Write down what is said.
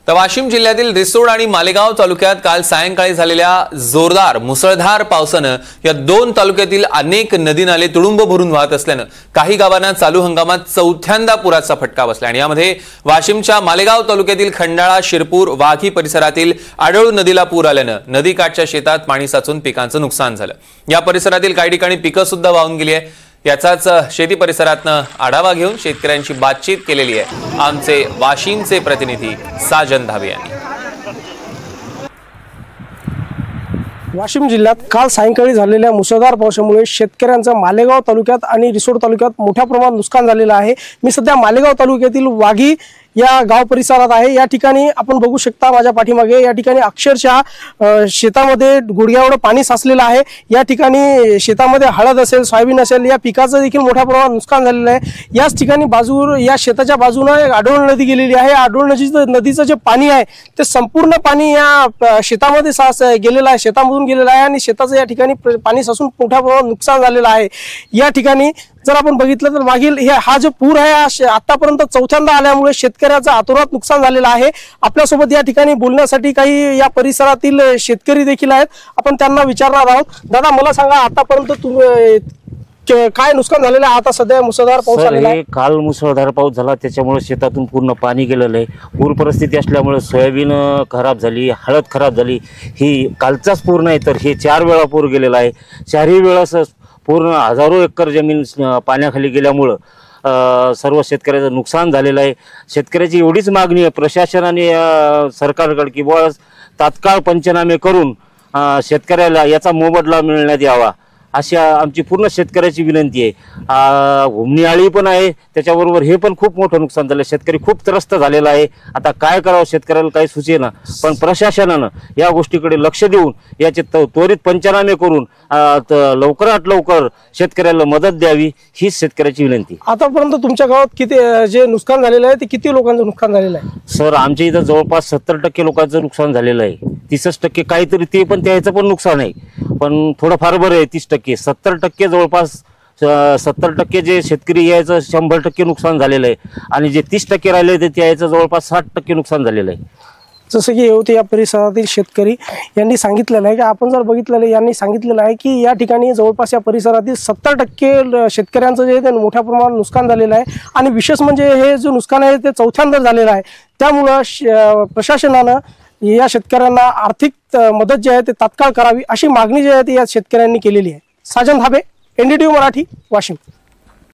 तर वाशिम जिल्ह्यातील रिसोड आणि मालेगाव तालुक्यात काल सायंकाळी झालेल्या जोरदार मुसळधार पावसाने या दोन तालुक्यातील अनेक नदी नाले तुडुंब भरून वाहत असल्याने काही गावांना चालू हंगामात चौथ्यांदा पुराचा फटका बसला आणि यामध्ये वाशिमच्या मालेगाव तालुक्यातील खंडाळा, शिरपूर, वाघी परिसरातील आडळू नदीला पूर आल्याने नदीकाठच्या शेतात पाणी साचून पिकांचं नुकसान झालं। या परिसरातील काही ठिकाणी पिकं सुद्धा वाहून गेली आहे। याचाच शेती परिसरातनं आढावा घेऊन शेतकऱ्यांची बातचीत केलेली आहे आमचे वाशिमचे प्रतिनिधी साजन धाबे यांनी। वाशिम जिल्ह्यात काल सायंकाळी झालेल्या मुसळधार पावसामुळे शेतकऱ्यांचं मालेगाव तालुक्यात आणि रिसोड तालुक्यात मोठ्या प्रमाणात नुकसान झालेलं आहे। मी सध्या मालेगाव तालुक्यातील वाघी या गाव परिसरात आहे। या ठिकाणी आपण बघू शकता माझ्या पाठीमागे या ठिकाणी अक्षरशः शेतामध्ये गुडघ्याएवढं पाणी साचलेलं आहे। या ठिकाणी शेतामध्ये हळद असेल, सोयाबीन असेल या पिकाचं देखील मोठ्या प्रमाणात नुकसान झालेलं आहे। याच ठिकाणी बाजूवर या शेताच्या बाजूने आडोळ नदी गेलेली आहे। आडोळ नदीचं जे पाणी आहे ते संपूर्ण पाणी या शेतामध्ये गेलेलं आहे, शेतामधून गेलेलं आहे आणि शेताचं या ठिकाणी पाणी साचून मोठ्या प्रमाणात नुकसान झालेलं आहे। या ठिकाणी जर आपण बघितलं तर मागील हा जो पूर आहे आतापर्यंत चौथ्यांदा आल्यामुळे शेतकऱ्याचं आतोरात नुकसान झालेलं आहे। आपल्यासोबत या ठिकाणी बोलण्यासाठी काही या परिसरातील शेतकरी देखील आहेत, आपण त्यांना विचारणार आहोत। दादा मला सांगा, आतापर्यंत तुम्ही काय नुकसान झालेलं आहे? आता सध्या मुसळधार पाऊस आलेला आहे, काल मुसळधार पाऊस झाला त्याच्यामुळे शेतातून पूर्ण पाणी गेलेलं आहे। पूर परिस्थिती असल्यामुळे सोयाबीन खराब झाली, हळद खराब झाली। ही कालचाच पूर नाही तर हे 4 वेळा पूर गेलेला आहे। 4ही वेळा पूर्ण हजारो एकर जमीन पाण्याखाली गेल्यामुळं सर्व शेतकऱ्याचं नुकसान झालेलं आहे। शेतकऱ्याची एवढीच मागणी आहे प्रशासनाने सरकारकडे की बुवा तात्काळ पंचनामे करून शेतकऱ्याला याचा मोबदला मिळण्यात यावा अशी आमची पूर्ण शेतकऱ्याची विनंती आहे। घुमणी आळी पण आहे, त्याच्याबरोबर हे पण खूप मोठं नुकसान झालं। शेतकरी खूप त्रस्त झालेला आहे। आता काय करावं शेतकऱ्याला काही सुचेना, पण प्रशासनानं या गोष्टीकडे लक्ष देऊन याचे त्वरित पंचनामे करून लवकरात लवकर शेतकऱ्याला मदत द्यावी हीच शेतकऱ्याची विनंती। आतापर्यंत तुमच्या गावात किती जे नुकसान झालेलं आहे ते किती लोकांचं नुकसान झालेलं आहे? सर आमच्या इथं जवळपास 70% लोकांचं नुकसान झालेलं आहे। 30% काहीतरी ते पण त्याचं पण नुकसान आहे, पण थोडंफार बरं आहे। 30% 70% जवळपास 70% जे शेतकरी यायचं 100% नुकसान झालेलं आहे आणि जे 30% राहिले ते त्याचं जवळपास 60% नुकसान झालेलं आहे। जसं की होते या परिसरातील शेतकरी यांनी सांगितलेलं आहे की आपण जर बघितलेलं यांनी सांगितलेलं आहे की या ठिकाणी जवळपास या परिसरातील 70% शेतकऱ्यांचं जे ते मोठ्या प्रमाणात नुकसान झालेलं आहे आणि विशेष म्हणजे हे जो नुकसान आहे ते चौथ्यांदा झालेलं आहे। त्यामुळं प्रशासनानं या शेतकऱ्यांना आर्थिक मदत जी आहे ते तात्काळ करावी अशी मागणी जी आहे ती या शेतकऱ्यांनी केलेली आहे। साजन धाबे, NDTV मराठी, वाशिम।